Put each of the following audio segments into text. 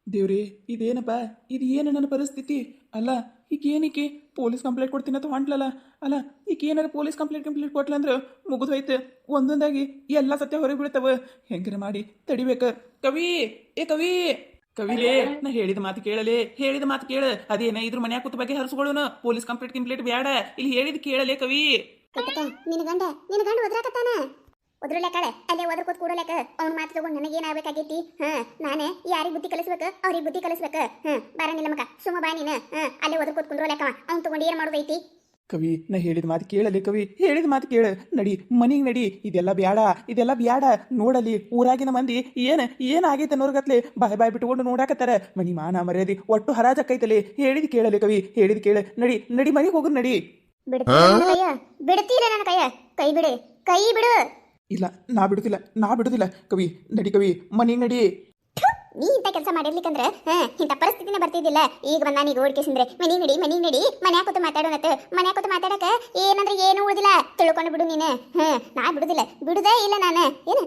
ದೇವ್ರಿ ಇದೇನಪ್ಪ, ಇದು ಏನು ನನ್ನ ಪರಿಸ್ಥಿತಿ? ಅಲ್ಲ ಈಗೇನಿಕೆ ಪೊಲೀಸ್ ಕಂಪ್ಲೇಂಟ್ ಕೊಡ್ತೀನಿ ಅಂತ ಹೊಂಟ್ಲಲ್ಲ. ಅಲ್ಲ ಈಗ ಏನಾರ ಪೊಲೀಸ್ ಕಂಪ್ಲೇಂಟ್ ಕೊಟ್ಲ ಅಂದ್ರೆ ಮುಗಿದು ಹೋಯ್ತು. ಒಂದೊಂದಾಗಿ ಎಲ್ಲ ಸತ್ಯ ಹೊರಗೆ ಬೀಳ್ತಾವ. ಹೆಂಗಾರ ಮಾಡಿ ತಡಿಬೇಕ. ಕವಿ, ಏ ಕವಿ, ಕವಿಲೇ, ನಾ ಹೇಳಿದ ಮಾತು ಕೇಳಲೇ, ಹೇಳಿದ ಮಾತು ಕೇಳ. ಅದೇನ ಇದ್ರ ಮನ್ಯಾಗ ಕೂತ ಬಗ್ಗೆ ಹರಿಸ್ಕೊಳ್ಳೋನು. ಪೊಲೀಸ್ ಕಂಪ್ಲೇಂಟ್ ಬ್ಯಾಡ, ಇಲ್ಲಿ ಹೇಳಿದ ಕೇಳಲೇ ಕವಿ. ಕೈತಕ ನಿನ್ನ ಗಂಡ ಒದ್ರಾಕತ್ತಾನ. ಒದ್ರಲೆಕ್ಕಳೆ ಅಲ್ಲೇ ಒದ್ರ ಕೂತ್ ಕೂಡಲೆಕ್ಕ ಅವ್ನ ಮಾತು ತಗೊಂಡು ನನಗೇನಾಗಬೇಕಾಗೈತಿ? ನಾನೇ ಯಾರಿಗೆ ಬುದ್ಧಿ ಕಲಿಸ್ಬೇಕು, ಅವ್ರಿಗೆ ಬುದ್ಧಿ ಕಲಿಸ್ಬೇಕು. ಬಾರ ನಿಲ್ಲ ಮಗ, ಸುಮ್ಮ ಬಾ ನೀನು. ಅಲ್ಲೇ ಒದ್ರ ಕೂತ್ ಕುಂದ್ರಲೆಕ್ಕ ಅವ್ನು ತಗೊಂಡು ಏನು ಮಾಡೋದೈತಿ? ಕವಿ, ನಾ ಹೇಳಿದ ಮಾತು ಕೇಳಲಿ ಕವಿ, ಹೇಳಿದ ಮಾತು ಕೇಳ. ನಡಿ ಮನಿಗೆ ನಡಿ. ಇದೆಲ್ಲ ಬ್ಯಾಡ ನೋಡಲಿ. ಊರಾಗಿನ ಮಂದಿ ಏನಾಗೈತೆ ಅನ್ನೋರ್ಗತ್ಲೆ ಬಾಯ್ ಬಿಟ್ಟುಕೊಂಡು ನೋಡಾಕತ್ತಾರ. ಮನಿ ಮಾನ ಮರ್ಯಾದಿ ಒಟ್ಟು ಹರಾಜಕ್ಕೈತಲಿ. ಹೇಳಿದ ಕೇಳಲಿ ಕವಿ, ಹೇಳಿದ ಕೇಳ. ನಡಿ ಮನಿಗೆ ಹೋಗುದು ನಡಿ. ಬಿಡ್ತೀರ ನನ್ನ ಕೈಯ? ಕೈ ಬಿಡು. ಇಲ್ಲ, ನಾ ಬಿಡುದಿಲ್ಲ ಕವಿ. ನಡಿ ಕವಿ, ಮನಿಗೆ ನಡಿ. ನೀ ಇಂಥ ಕೆಲಸ ಮಾಡಿರ್ಲಿಕ್ಕಂದ್ರೆ ಇಂಥ ಪರಿಸ್ಥಿತಿನೇ ಬರ್ತಿದ್ದಿಲ್ಲ. ಈಗ ಬಂದ ನೀಗ ಓಡ್ಕೇಸಂದ್ರೆ ಮನಿಗೆ ನಡಿ ಮನ್ಯಾಗ ಕೂತು ಮಾತಾಡೋಣತ್. ಮನ್ಯಾಗ ಕೂತು ಮಾತಾಡಕ ಏನಂದ್ರೆ ಏನು ಉಳಿದಿಲ್ಲ. ತಿಳ್ಕೊಂಡು ಬಿಡು ನೀನು. ನಾ ಬಿಡುದೇ ಇಲ್ಲ ನಾನು. ಏನು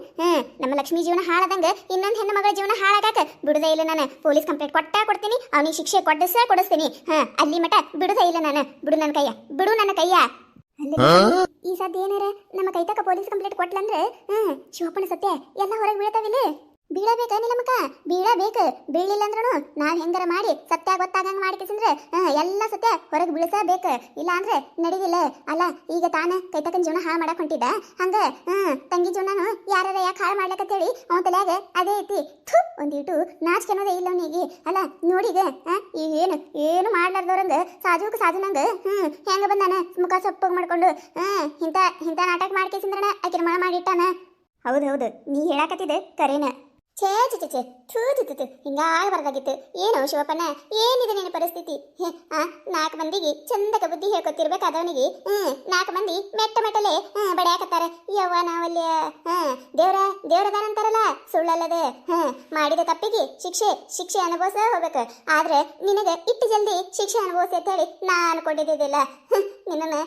ನಮ್ಮ ಲಕ್ಷ್ಮಿ ಜೀವನ ಹಾಳದಂಗ ಇನ್ನೊಂದು ಹೆಣ್ಣು ಮಗಳ ಜೀವನ ಹಾಳಾಗಾಕ ಬಿಡುದೇ ಇಲ್ಲ ನಾನು. ಪೊಲೀಸ್ ಕಂಪ್ಲೇಂಟ್ ಕೊಡ್ತೀನಿ, ಅವನಿಗೆ ಶಿಕ್ಷೆ ಕೊಡಿಸ್ತೀನಿ. ಅಲ್ಲಿ ಮಟ ಬಿಡುದೇ ಇಲ್ಲ ನಾನು. ಬಿಡು ನನ್ನ ಕೈಯ. ಈ ಸದ್ಯ ಏನಾರ ನಮ್ಮ ಕೈತಕ ಪೊಲೀಸ್ ಕಂಪ್ಲೇಂಟ್ ಕೊಟ್ಲಂದ್ರೆ ಶಿವಪ್ಪನ ಸತ್ಯ ಎಲ್ಲ ಹೊರಗೆ ಬೀಳ್ತಾವಿಲ್ಲ. ಬೀಳಬೇಕ ನಿಲಮಕ, ಬೀಳಬೇಕು. ಬೀಳಿಲ್ಲ ಅಂದ್ರೂ ನಾವ್ ಹೆಂಗಾರ ಮಾಡಿ ಸತ್ಯ ಗೊತ್ತಾಗಂಗ ಮಾಡಿಕೆಸಂದ್ರೆ ಎಲ್ಲ ಸತ್ಯ ಹೊರಗೆ ಬೀಳಿಸಬೇಕು. ಇಲ್ಲ ಅಂದ್ರೆ ನಡಿದಿಲ್ಲ. ಅಲ್ಲ ಈಗ ತಾನ ಕೈತಕನ್ ಜೀವನ ಹಾಳು ಮಾಡಕ್ ಹೊಂಟಿದ್ದ, ಹಂಗ ತಂಗಿ ಜೀವನನು ಯಾರ ಯಾಕೆ ಹಾಳು ಮಾಡ್ಲಕತ್ತೇಳಿ ಅವನ ತಲೆಯಾಗ ಅದೇ ಐತಿ. ಒಂದಿಟ್ಟು ನಾಚಿಕೆ ಅನ್ನೋದೇ ಇಲ್ಲ ಅವನಿಗೆ. ಅಲ್ಲ ನೋಡಿಗ ಈಗ ಏನು ಮಾಡ್ಲಾರ್ದವ್ರಂಗ ಸಾಜುನಂಗ ಹೆಂಗ ಬಂದಾನ ಮುಖ ಸೊಪ್ಪಗ್ ಮಾಡ್ಕೊಂಡು ಇಂಥ ನಾಟಕ ಮಾಡ್ಕೆಸಂದ್ರಣ ಆಕಿನ ಮಳ ಮಾಡಿಟ್ಟಾನ. ಹೌದು, ನೀ ಹೇಳಾಕತ್ತಿದ್ದೆ ಕರೇನ. ಛೇ ಹಿಂಗಾಗಬಾರ್ದಾಗಿತ್ತು. ಏನೋ ಶಿವಪ್ಪನ, ಏನಿದೆ ನಿನ್ನ ಪರಿಸ್ಥಿತಿ? 4 ಮಂದಿಗೆ ಚಂದಕ ಬುದ್ಧಿ ಹೇಳ್ಕೊತಿರ್ಬೇಕಾದವನಿಗೆ 4 ಮಂದಿ ಮೆಟ್ಟಲೆ ಬಡಿಯಾಕತ್ತಾರ. ಯವ್ವ ನಾವಲ್ಲಿ ದೇವ್ರದಾರಂತಾರಲ್ಲ, ಸುಳ್ಳಲ್ಲದೆ. ಮಾಡಿದ ತಪ್ಪಿಗೆ ಶಿಕ್ಷೆ ಅನುಭವಿಸ ಹೋಗ್ಬೇಕು. ಆದ್ರೆ ನಿನಗೆ ಇಟ್ಟು ಜಲ್ದಿ ಶಿಕ್ಷೆ ಅನುಭವಿಸಿ ಅಂತ ಹೇಳಿ ನಾ ಅನ್ಕೊಂಡಿದ್ದಿಲ್ಲ. ನಿನ್ನ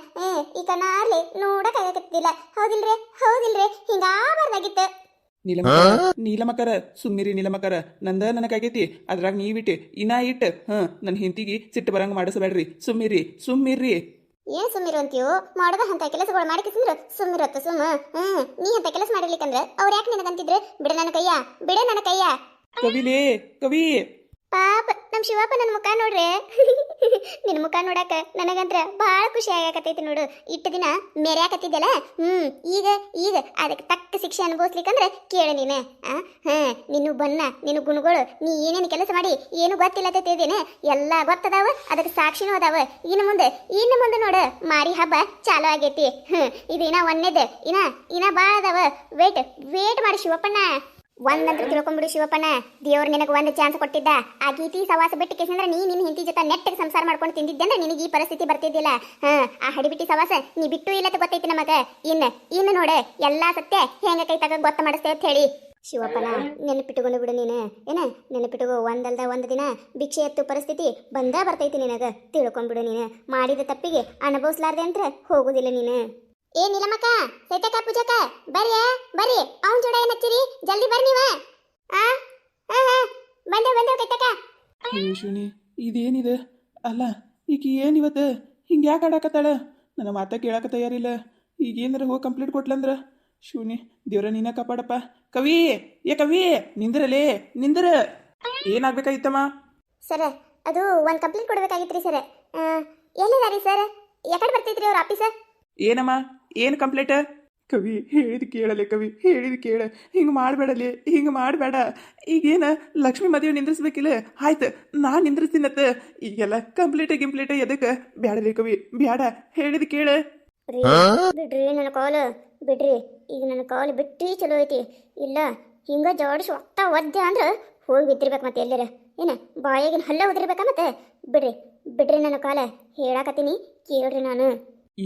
ಈ ಕಣ್ಣಾರ್ಲಿ ನೋಡಕ್ಕಾಗತ್ತಿಲ್ಲ. ಹೌದಿಲ್ರಿ ಹಿಂಗಾಗಬಾರ್ದಾಗಿತ್ತು. ನೀಲಮಕರ ಸುಮ್ಮಿರಿ. ನೀಲಮಕರ ನಂದ ನನಗಾಗೈತಿ, ಅದ್ರಾಗ ನೀವಿಟ್ಟು ಇನ್ನ ಇಟ್ಟು ನನ್ನ ಹೆಂಡತಿಗೆ ಸಿಟ್ಟು ಬರಂಗ ಮಾಡಿಸಬೇಡ್ರಿ. ಸುಮ್ಮಿರಿ. ಏನ್ ಸುಮ್ಮಿರು ಅಂತೀಯೋ? ಮಾಡೋದ ಅಂತ ಕೆಲಸಗಳು ಮಾಡಿಕಿಸಿದ್ರು ಸುಮ್ಮಿರತ್ತ. ನೀ ಅಂತ ಕೆಲಸ ಮಾಡಿರ್ಲಿಕ್ಕಂದ್ರೆ ಅವ್ರು ಯಾಕೆ ನಿನಗಂತಿದ್ರೆ ಬಿಡ ನನ್ನ ಕೈಯ. ಕವಿಲೇ, ಕವಿ. ಪಾಪ ನಮ್ ಶಿವಪ್ಪ ನನ್ನ ಮುಖ ನೋಡ್ರೆ. ನಿನ್ನ ಮುಖ ನೋಡಾಕ ನನಗಂತ್ರ ಬಹಳ ಖುಷಿ ಆಗಕತ್ತೈತಿ ನೋಡು. ಇಟ್ಟು ದಿನ ಮೆರ್ಯಾಕತ್ತಿದ್ದಲ್ಲ, ಈಗ ಅದಕ್ಕೆ ತಕ್ಕ ಶಿಕ್ಷೆ ಅನುಭವಿಸ್ಲಿಕ್ಕಂದ್ರೆ ಕೇಳು ನೀನು. ನಿನ್ನ ಗುಣಗಳು, ನೀ ಏನೇನು ಕೆಲಸ ಮಾಡಿ ಏನು ಗೊತ್ತಿಲ್ಲದೇನೆ ಎಲ್ಲ ಗೊತ್ತದಾವ. ಅದಕ್ಕೆ ಸಾಕ್ಷಿನೂ ಅದಾವ. ಇನ್ನು ಮುಂದೆ ನೋಡು, ಮಾರಿ ಹಬ್ಬ ಚಾಲು ಆಗೈತಿ. ಇದು ಇನ್ನ ಒಂದೇದ, ಇನ್ನ ಬಾಳ ಅದಾವ. ವೇಟ್ ಮಾಡಿ ಶಿವಪ್ಪಣ್ಣ. ಒಂದಂತೂ ತಿಳ್ಕೊಂಡ್ಬಿಡು ಶಿವಪ್ಪನ, ದೇವ್ರು ನಿನಗೆ ಒಂದು ಚಾನ್ಸ್ ಕೊಟ್ಟಿದ್ದ. ಆ ಗೀತಿ ಸವಾಸ ಬಿಟ್ಟು ಕೇಸಂದ್ರೆ ನಿನ್ನ ಹೆಂಡತಿ ಜೊತೆ ನೆಟ್ಟಿಗೆ ಸಂಸಾರ ಮಾಡ್ಕೊಂಡು ತಿಂದಿದ್ದೆ ಅಂದ್ರೆ ನಿನಗೆ ಈ ಪರಿಸ್ಥಿತಿ ಬರ್ತಿದ್ದಿಲ್ಲ. ಆ ಹಡಿಬಿಟ್ಟಿ ಸವಾಸ ನೀ ಬಿಟ್ಟು ಇಲ್ಲ ಗೊತ್ತೈತಿ ನಮಗ. ಇನ್ನು ನೋಡ ಎಲ್ಲಾ ಸತ್ಯ ಹೆಂಗ ಕೈ ತಗ ಗೊತ್ತ ಮಾಡಿಸ್ತೇ ಅಂತ ಹೇಳಿ. ಶಿವಪ್ಪನ ನೆನಪಿಟ್ಟುಕೊಂಡು ಬಿಡು ನೀನು. ನೆನಪಿಟ್ಟುಕೋ, ಒಂದಲ್ದ ಒಂದು ದಿನ ಭಿಕ್ಷೆ ಎತ್ತು ಪರಿಸ್ಥಿತಿ ಬರ್ತೈತಿ ನಿನಗ. ತಿಳ್ಕೊಂಡ್ಬಿಡು ನೀನು. ಮಾಡಿದ ತಪ್ಪಿಗೆ ಅನುಭವಿಸ್ಲಾರ್ದೆ ಅಂತ ಹೋಗುದಿಲ್ಲ ನೀನು. ಏ ನಿಲಮಕ್ಕ, ಸೈತಕ ಪೂಜಕ, ಬರ್ರಿ ಅವನ್ ಜೋಡ ಏನಚ್ಚಿರಿ? ಜಲ್ದಿ ಬರ್ರಿ ನೀವ. ಬಂದೇವ್ ಕೈತಕ. ಶೂನಿ, ಇದೇನಿದೆ? ಅಲ್ಲ ಈಗ ಏನಿವತ್ತು ಹಿಂಗೆ ಯಾಕೆ ಆಡಾಕತ್ತಾಳ? ನನ್ನ ಮಾತ ಕೇಳಾಕ ತಯಾರಿಲ್ಲ. ಈಗ ಏನಾರ ಹೋಗಿ ಕಂಪ್ಲೀಟ್ ಕೊಟ್ಲಂದ್ರ ಶೂನಿ, ದೇವ್ರ ನೀನ ಕಾಪಾಡಪ್ಪ. ಕವಿ, ನಿಂದ್ರಲೇ, ಏನಾಗ್ಬೇಕಾಗಿತ್ತಮ್ಮ? ಸರ್, ಅದು ಒಂದು ಕಂಪ್ಲೇಂಟ್ ಕೊಡ್ಬೇಕಾಗಿತ್ರಿ ಸರ್. ಎಲ್ಲಿದಾರಿ ಸರ್? ಯಾಕಡೆ ಬರ್ತೈತ್ರಿ ಅವ್ರ ಆಫೀಸ? ಏನಮ್ಮ, ಏನು ಕಂಪ್ಲೇಂಟ್? ಕವಿ, ಹೇಳಿದ ಕೇಳಲೆ ಕವಿ, ಹೇಳಿದ ಕೇಳ. ಹಿಂಗೆ ಮಾಡಬೇಡ. ಈಗೇನ ಲಕ್ಷ್ಮಿ ಮದುವೆ ನಿಂದ್ರಿಸ್ಬೇಕಿಲ್ಲ? ಆಯ್ತು, ನಾನು ನಿಂದ್ರಿಸ್ತೀನತ್ತ. ಈಗೆಲ್ಲ ಕಂಪ್ಲೀಟ್ ಎದಕ್ಕೆ? ಬ್ಯಾಡಲೇ ಕವಿ, ಬ್ಯಾಡ. ಹೇಳಿದ ಕೇಳ. ಬಿಡ್ರಿ ನನ್ನ ಕಾಲು, ಬಿಡ್ರಿ. ಈಗ ನನ್ನ ಕಾಲು ಬಿಟ್ಟಿ ಚಲೋ ಐತಿ. ಇಲ್ಲ ಹಿಂಗ ಜೋಡಿಸಿ ಒದ್ದೆ ಅಂದ್ರೆ ಹೋಗಿ ಬಿದ್ದಿರ್ಬೇಕು. ಮತ್ತೆ ಎಲ್ಲರ ಏನ ಬಾಯಾಗಿನ ಹಲ್ಲ ಉದಿರ್ಬೇಕಾ? ಮತ್ತೆ ಬಿಡ್ರಿ ನನ್ನ ಕಾಲ. ಹೇಳಾಕತ್ತೀನಿ ಕೇಳ್ರಿ. ನಾನು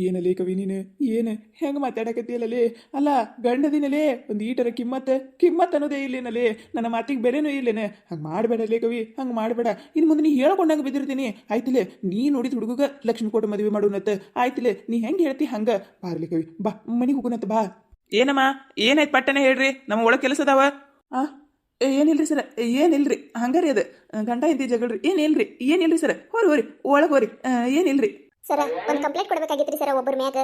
ಏನಲೇ ಕವಿ, ನೀನು ಏನು ಹೆಂಗೆ ಮಾತಾಡಕತ್ತೀಯಲ್ಲೇ? ಅಲ್ಲ ಗಂಡದಿನಲೇ ಒಂದು ಈಟರ ಕಿಮ್ಮತ್ ಅನ್ನೋದೇ ಇಲ್ಲೇನಲೇ? ನನ್ನ ಮಾತಿಗೆ ಬೆಲೆನೂ ಇಲ್ಲೇನೆ. ಹಂಗೆ ಮಾಡಬೇಡಲೇ ಕವಿ, ಹಂಗೆ ಮಾಡಬೇಡ. ಇನ್ನು ಮುಂದೆ ನೀ ಹೇಳ್ಕೊಂಡಂಗೆ ಬಿದ್ದಿರ್ತೀನಿ. ಆಯ್ತಿಲೆ, ನೀ ನೋಡಿದ ಹುಡುಗ ಲಕ್ಷ್ಮಿ ಕೊಟ್ಟು ಮದುವೆ ಮಾಡೋನತ್ತ. ಆಯ್ತಿಲೆ, ನೀ ಹೆಂಗೆ ಹೇಳ್ತಿ ಹಂಗೆ. ಬಾರ್ಲಿ ಕವಿ, ಬಾ ಮನೆಗೆ ಹೋಗೋಣತ್ತ ಬಾ. ಏನಮ್ಮ, ಏನಾಯ್ತು ಪಟ್ಟನೆ ಹೇಳ್ರಿ, ನಮ್ಮ ಒಳಗೆ ಕೆಲಸ ಅದಾವ. ಏನಿಲ್ರಿ ಸರ್ ಏನಿಲ್ರಿ ಹಂಗಾರಿ ಅದು ಗಂಡ ಇಂತಿ ಜಗಳ್ರಿ ಏನಿಲ್ರಿ ಸರ್ ಹೋರಿ ಒಳಗೆ ಹೋರಿ ಏನಿಲ್ರಿ ಸರ ಒಂದು ಕಂಪ್ಲೇಂಟ್ ಕೊಡ್ಬೇಕಾಗಿತ್ರಿ ಸರ ಒಬ್ಬರ ಮ್ಯಾಗ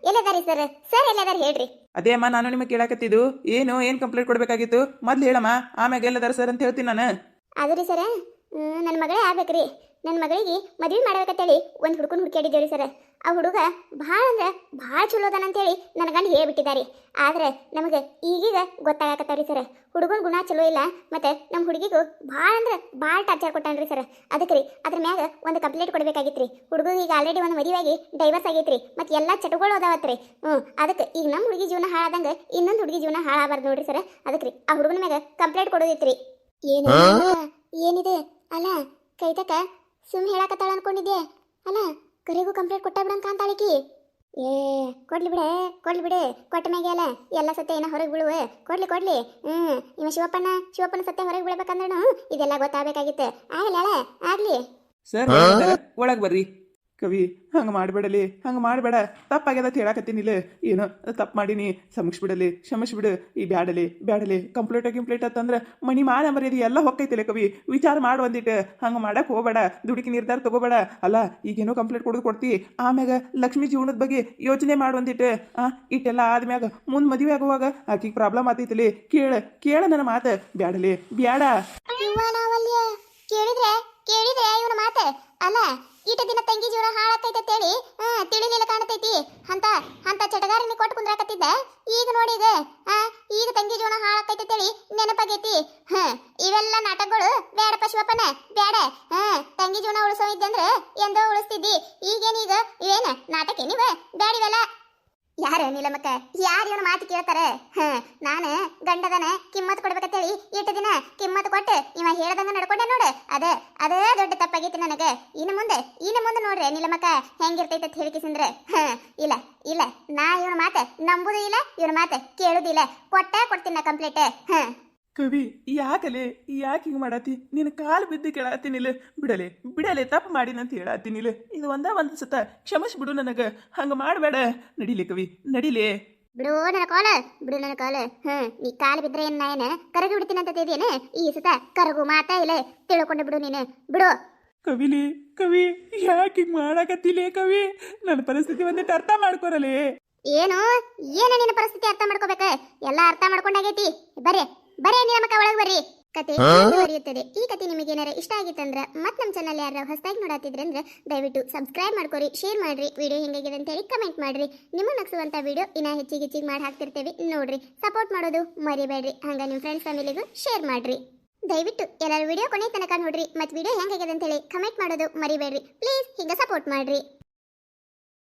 ಎಲ್ಲದಾರಿ ಸರ್ ಎಲ್ಲದಾರ ಹೇಳ್ರಿ. ಅದೇ ಅಮ್ಮ ನಾನು ನಿಮಗೆ ಕೇಳಾಕತ್ತಿದ್ದು ಏನು ಕಂಪ್ಲೇಂಟ್ ಕೊಡಬೇಕಾಗಿತ್ತು ಮೊದ್ಲು ಹೇಳಮ್ಮ ಆಮ್ಯಾಗ ಎಲ್ಲದಾರ ಸರ್ ಅಂತ ಹೇಳ್ತೀನಿ ನಾನು. ಅದ್ರಿ ಸರ ನನ್ನ ಮಗಳೇ ಆಗ್ಬೇಕ್ರಿ. ನನ್ನ ಮಗಳಿಗೆ ಮದುವೆ ಮಾಡ್ಬೇಕಂತೇಳಿ ಒಂದು ಹುಡುಗನ ಹುಡುಕಾಡಿದ್ದೇವ್ರಿ ಸರ್. ಆ ಹುಡುಗ ಭಾಳ ಅಂದ್ರೆ ಭಾಳ ಚಲೋ ಅದಾನಂತೇಳಿ ನನ್ನ ಗಂಡ ಹೇಳ್ಬಿಟ್ಟಿದ್ದಾರೆ. ಆದ್ರೆ ನಮಗೆ ಈಗೀಗ ಗೊತ್ತಾಗಕತ್ತಾವ್ರಿ ಸರ್ ಹುಡುಗನ ಗುಣ ಚಲೋ ಇಲ್ಲ, ಮತ್ತೆ ನಮ್ಮ ಹುಡುಗಿಗೂ ಭಾಳ ಅಂದ್ರೆ ಭಾಳ ಟಾರ್ಚರ್ ಕೊಟ್ಟಾನ್ರಿ ಸರ್. ಅದಕ್ಕೆ ರೀ ಅದ್ರ ಮ್ಯಾಗ ಒಂದು ಕಂಪ್ಲೇಂಟ್ ಕೊಡ್ಬೇಕಾಗಿತ್ರಿ. ಹುಡುಗಿಗೆ ಈಗ ಆಲ್ರೆಡಿ ಒಂದು ಮದುವೆಯಾಗಿ ಡೈವರ್ಸ್ ಆಗೈತ್ರಿ, ಮತ್ತೆ ಎಲ್ಲ ಚಟಗಳು ಅದಾವತ್ರಿ. ಅದಕ್ಕೆ ಈಗ ನಮ್ಮ ಹುಡುಗಿ ಜೀವನ ಹಾಳಾದಂಗೆ ಇನ್ನೊಂದು ಹುಡುಗಿ ಜೀವನ ಹಾಳಾಗಬಾರ್ದು ನೋಡ್ರಿ ಸರ್. ಅದಕ್ಕೆ ರೀ ಆ ಹುಡುಗನ ಮ್ಯಾಗ ಕಂಪ್ಲೇಂಟ್ ಕೊಡೋದಿತ್ರಿ. ಏನಿದೆ ಅಲ್ಲ ಕೈತಕ ಸುಮ್ ಹೇಳಾಕತ್ತಾಳ ಅನ್ಕೊಂಡಿದ್ದೆ, ಅಲ್ಲ ಕರಿಗೂ ಕಂಪ್ಲೇಂಟ್ ಕೊಟ್ಟ ಬಿಡಂಕ ಅಂತಾಳಿಕಿ. ಕೊಡ್ಲಿ ಬಿಡೆ ಕೊಟ್ಟ ಮ್ಯಾಗೆ ಅಲ್ಲ ಎಲ್ಲ ಸತ್ಯ ಏನೋ ಹೊರಗೆ ಬೀಳುವೆ. ಕೊಡ್ಲಿ ಇವ ಶಿವಪ್ಪನ ಸತ್ಯ ಹೊರಗೆ ಬೀಳ್ಬೇಕಂದ್ರೂ ಇದೆಲ್ಲ ಗೊತ್ತಾಗಬೇಕಾಗಿತ್ತು. ಆಗ್ಲಿ ಸರ್ ಒಳಗೆ ಬರ್ರಿ. ಕವಿ ಹಂಗೆ ಮಾಡಬೇಡ ತಪ್ಪಾಗ್ಯದ ಅಂತ ಹೇಳಾಕತ್ತೀನಿಲ್ಲ. ಏನೋ ತಪ್ಪು ಮಾಡೀನಿ ಕ್ಷಮಿಸ್ಬಿಡು. ಈ ಬ್ಯಾಡಲೆ ಕಂಪ್ಲೇಂಟ್ ಅಂತಂದ್ರೆ ಮನಿ ಮಾನ ಮರ್ಯಾದೆ ಎಲ್ಲ ಹೊಕ್ಕೈತಿಲ್ಲ ಕವಿ. ವಿಚಾರ ಮಾಡಿ ಒಂದಿಟ್ಟು ಹಂಗೆ ಮಾಡಕ್ಕೆ ಹೋಗಬೇಡ, ದುಡುಕಿ ನಿರ್ಧಾರ ತಗೋಬೇಡ. ಅಲ್ಲ ಈಗೇನೋ ಕಂಪ್ಲೇಂಟ್ ಕೊಡ್ತಿ ಆಮ್ಯಾಗ ಲಕ್ಷ್ಮಿ ಜೀವನದ ಬಗ್ಗೆ ಯೋಚನೆ ಮಾಡಿ ಒಂದಿಟ್ಟು ಇಟ್ಟೆಲ್ಲ ಆದ್ಮ್ಯಾಗ ಮುಂದೆ ಮದುವೆ ಆಗುವಾಗ ಆಕಿಗೆ ಪ್ರಾಬ್ಲಮ್ ಆತೈತಿಲಿ. ಕೇಳ ನನ್ನ ಮಾತು. ಬ್ಯಾಡ ಕೇಳಿದ್ರೆ ಇವನ ಮಾತೆ ಅಲ್ಲ ಈಟ ದಿನ ತಂಗಿ ಜೀವನ ಹಾಳಾಕೈತೇಳಿ ತಿಳಿಲಿಲ್ಲ ಕಾಣತೈತಿ. ಅಂತ ಚಟಗಾರಿನಿ ಕೊಟ್ಟು ಕುಂದ್ರಾಕತ್ತಿದ್ದ. ಈಗ ನೋಡಿ ಈಗ ತಂಗಿ ಜೀವನ ಹಾಳಾಕೈತೇಳಿ ನೆನಪಾಗೈತಿ. ಇವೆಲ್ಲ ನಾಟಕಗಳು ಬೇಡಪ್ಪ ಶಿವಪ್ಪನ ಬ್ಯಾಡ. ತಂಗಿ ಜೀವನ ಉಳಿಸೋ ಇದ್ದಂದ್ರೆ ಎಂದೋ ಉಳಿಸ್ತಿದ್ದಿ. ಈಗೇನೀಗ ಇವೇನ ನಾಟಕ ನೀವ ಬ್ಯಾಡಿವೆಲ್ಲ. ಯಾರು ನೀಲಮಕ್ಕ ಯಾರು ಇವನು ಮಾತು ಕೇಳ್ತಾರೆ? ನಾನು ಗಂಡದನ ಕಿಮ್ಮತ್ ಕೊಡ್ಬೇಕಂತೇಳಿ ಇಟ್ಟು ದಿನ ಕಿಮ್ಮತ್ ಕೊಟ್ಟು ಇವ ಹೇಳ್ದಂಗ ನಡ್ಕೊಂಡೆ ನೋಡು. ಅದೇ ದೊಡ್ಡ ತಪ್ಪಾಗೈತಿ ನನಗೆ. ಇನ್ನು ಮುಂದೆ ನೋಡ್ರಿ ನೀಲಮಕ್ಕ ಹೆಂಗಿರ್ತೈತೆ ಅಂತ ಹೇಳಿಕಿಸಿಂದ್ರೆ ಇಲ್ಲ ನಾ ಇವನ ಮಾತು ನಂಬುದು ಇಲ್ಲ, ಇವನ ಮಾತು ಕೇಳುದಿಲ್ಲ. ಕೊಡ್ತೀನಿ ನಾ ಕಂಪ್ಲೇಂಟ್. ಕವಿ ಯಾಕೆ ಹಿಂಗೆ ಮಾಡತ್ತಿ? ನೀನು ಕಾಲು ಬಿದ್ದು ಕೇಳತ್ತೀನಿಲ್ಲ. ಬಿಡಲೆ ತಪ್ಪು ಮಾಡಿನಂತ ಹೇಳತ್ತೀನಿಲ್ಲ. ಇದು ಒಂದು ಸತ ಕ್ಷಮಿಸ್ಬಿಡು ನನಗೆ. ಹಂಗೆ ಮಾಡಬೇಡ. ನಡಿಲೆ ಕವಿ ನಡಿಲೆ. ಬಿಡು ನನ್ನ ಕಾಲ. ನೀ ಕಾಲು ಬಿದ್ರೆ ಏನ ಕರಗಿ ಬಿಡ್ತೀನಿ ಅಂತ ತಿದೇನೆ. ಈ ಸತ ಕರಗು ಮಾತಾ ಇಲ್ಲ, ತಿಳ್ಕೊಂಡು ಬಿಡು ನೀನು. ಬಿಡು ಕವಿ ಯಾಕೆ ಹಿಂಗೆ ಮಾಡಾಕತ್ತಿಲೇ ಕವಿ? ನನ್ನ ಪರಿಸ್ಥಿತಿ ಒಂದಿಟ್ಟು ಅರ್ಥ ಮಾಡ್ಕೊರಲೇ. ಏನು ನಿನ್ನ ಪರಿಸ್ಥಿತಿ ಅರ್ಥ ಮಾಡ್ಕೋಬೇಕ? ಎಲ್ಲ ಅರ್ಥ ಮಾಡ್ಕೊಂಡಾಗೈತಿ. ಬರೇ ನೀಲಮಕ್ಕ ಒಳಗೆ ಬರ್ರಿ. ಕತೆ ಮುಂದುವರಿಯುತ್ತದೆ. ಈ ಕತೆ ನಿಮಗೆ ಏನಾರ ಇಷ್ಟ ಆಗಿತ್ತಂದ್ರೆ ಮತ್ತೆ ನಮ್ಮ ಚಾನಲ್ ಯಾರು ಹೊಸದಾಗಿ ನೋಡಾತಿದ್ರೆ ಅಂದ್ರೆ ದಯವಿಟ್ಟು ಸಬ್ಸ್ಕ್ರೈಬ್ ಮಾಡ್ಕೊರಿ, ಶೇರ್ ಮಾಡ್ರಿ, ವಿಡಿಯೋ ಹೆಂಗಾಗಿದೆ ಅಂತ ಹೇಳಿ ಕಮೆಂಟ್ ಮಾಡ್ರಿ. ನಿಮಗೆ ನಗಿಸುವಂತ ವಿಡಿಯೋ ಇನ್ನ ಹೆಚ್ಚಿಗೆ ಮಾಡಿ ಹಾಕ್ತಿರ್ತೇವೆ ನೋಡ್ರಿ. ಸಪೋರ್ಟ್ ಮಾಡೋದು ಮರಿಬೇಡ್ರಿ. ಹಂಗ ನಿಮ್ಮ ಫ್ರೆಂಡ್ಸ್ ಫ್ಯಾಮಿಲಿಗೂ ಶೇರ್ ಮಾಡ್ರಿ. ದಯವಿಟ್ಟು ಎಲ್ಲರೂ ವಿಡಿಯೋ ಕೊನೆ ತನಕ ನೋಡ್ರಿ. ಮತ್ತೆ ವಿಡಿಯೋ ಹೆಂಗಾಗಿದೆ ಅಂತ ಹೇಳಿ ಕಮೆಂಟ್ ಮಾಡೋದು ಮರಿಬೇಡ್ರಿ ಪ್ಲೀಸ್. ಹಿಂಗ ಸಪೋರ್ಟ್ ಮಾಡ್ರಿ.